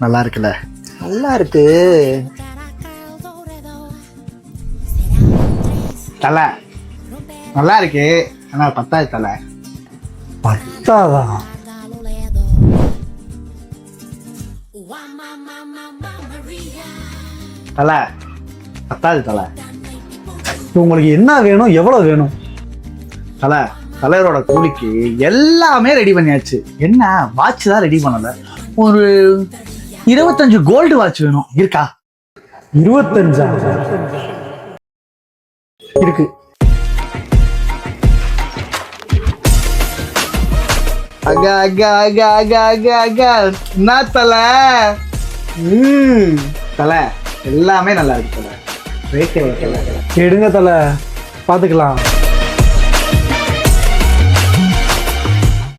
நல்லா இருக்குல்ல? நல்லா இருக்கு. தலை நல்லா இருக்கு, ஆனா பத்தாது தலை. பத்தாதா? தலை பத்தாது தலை. உங்களுக்கு என்ன வேணும், எவ்வளவு வேணும்? தலை, தலைவரோட கூலிக்கு எல்லாமே ரெடி பண்ணியாச்சு. என்ன வாட்ச் தான் ரெடி பண்ணல. ஒரு 25 கோல்டு வாட்ச் வேணும். இருக்கா? 25 இருக்கு. அகா அகா அகா அகா அகா அகா. என்ன தலை? தலை எல்லாமே நல்லா இருக்கு தலை. ரேட் எவ்வளவு தலை? எடுங்க தல, பாத்துக்கலாம்.